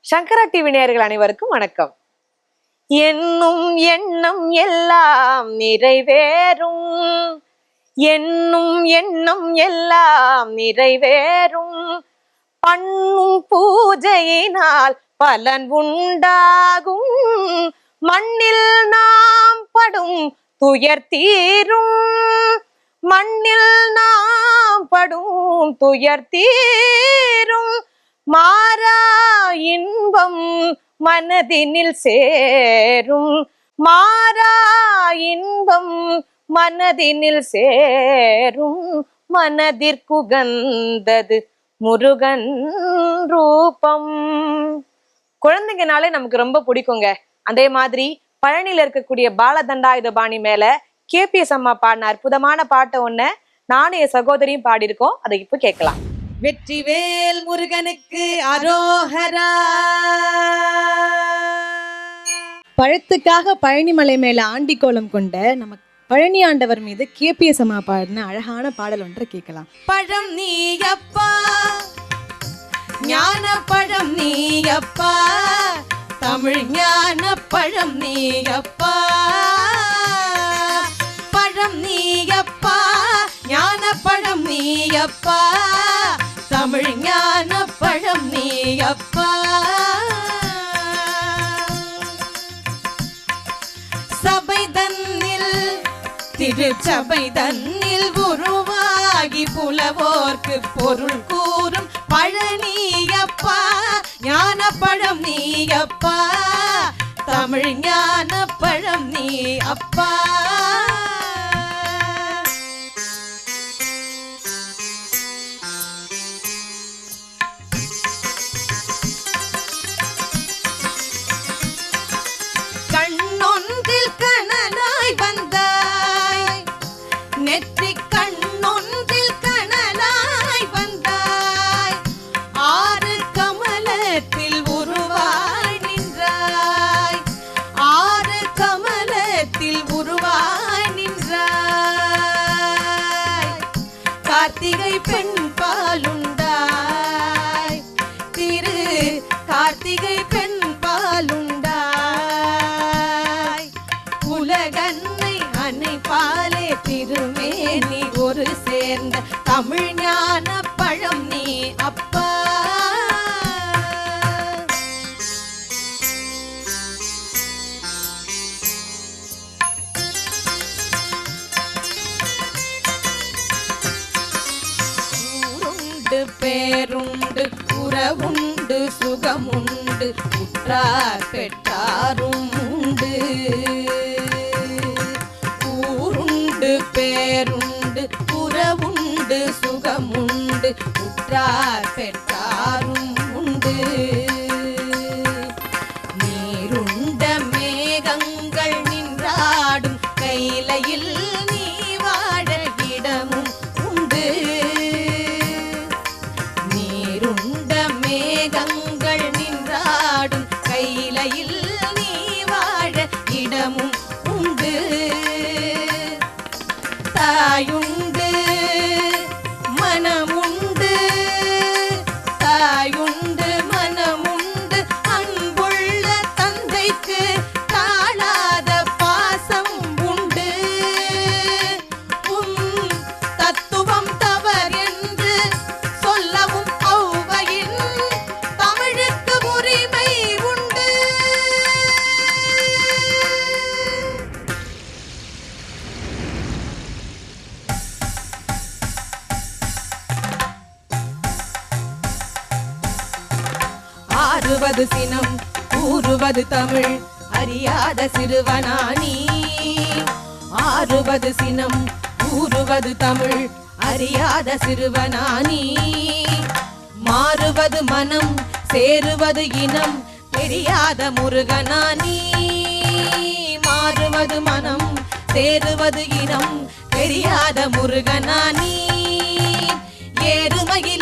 சங்கரா TV நேயர்கள் அனைவருக்கும் வணக்கம். என்னும் எண்ணம் எல்லாம் நிறைவேறும், என்னும் எண்ணம் எல்லாம் நிறைவேறும், பண்ணும் பூஜையினால் பலன் உண்டாகும், மண்ணில் நாம் படும் துயர் தீரும், மண்ணில் நாம் படும் துயர் தீரும், மாறா இன்பம் மனதினில் சேரும், மாறா இன்பம் மனதினில் சேரும், மனதிற்குகந்தது முருகன் ரூபம். குழந்தைங்கனாலே நமக்கு ரொம்ப பிடிக்குங்க. அதே மாதிரி பழனியில இருக்கக்கூடிய பாலதண்டாயுதபாணி மேல KPS அம்மா பாடின அற்புதமான பாட்டை ஒண்ணு நானும் என் சகோதரியும் பாடியிருக்கோம். அதை இப்ப கேட்கலாம். வெற்றிவேல் முருகனுக்கு அரோஹரா. பழத்துக்காக பழனிமலை மேல ஆண்டி கோலம் கொண்ட நம்ம பழனி ஆண்டவர் மீது KPS அம்மா பாடின அழகான பாடல் ஒன்றை கேட்கலாம். பழம் நீயப்பா, ஞான பழம் நீயப்பா, தமிழ் ஞான பழம் நீயப்பா, பழம் நீயப்பா, ஞான பழம் நீயப்பா, தமிழ் ஞான பழம் நீயப்பா. சபை தன்னில் திருச்சபை தன்னில் உருவாகி புலவோர்க்கு பொருள் கூறும் பழனியப்பா, ஞான பழம் நீயப்பா, தமிழ் ஞான பழம் நீ அப்பா. கண்ணொன்றில் கணனாய் வந்தாய், நெற்றி கண்ணொன்றில் கணனாய் வந்தாய், ஆறு கமலத்தில் உருவாய் நின்றாய், ஆறு கமலத்தில் உருவாய் நின்றாய், கார்த்திகை பெண் பாலுண்டாய், திரு கார்த்திகை பெண் பாலுண்டாய், உலகன்னை அன்னை பாலே திருமேனி ஒரு சேர்ந்த தமிழ் ஞான பழம் நீ அப்பா. ஊருண்டு பேருண்டு உறவுண்டு சுகமுண்டு உற்றார் பெற்றாரும் உண்டு, ஊருண்டு பேருண்டு உறவுண்டு சுகமுண்டு உற்றார் பெற்றாரும் உண்டு, நீருண்ட மேகங்கள் நின்றாடும் கைலையில் நீ வாழ இடமும் உண்டு, நீருண்ட மேகங்கள் நின்றாடும் கைலையில் நீ வாழ இடமும் உண்டு, தாயுண்டு மனமுண்டு, தாயுண்டு மனமுண்டு, அன்புள்ள தந்தைக்கு தாழாத பாசம் உண்டு, தத்துவம் தவறென்று சொல்லவும் ஔவையின் தமிழுக்கு உரிமை உண்டு. ஆறுவது சினம் கூறுவது தமிழ் அறியாத சிறுவனானி, ஆறுவது சினம் கூறுவது தமிழ் அறியாத சிறுவனானி, மாறுவது மனம் சேருவது இனம் தெரியாத முருகனானி, மாறுவது மனம் சேருவது இனம் தெரியாத முருகனானி, ஏறுமையில்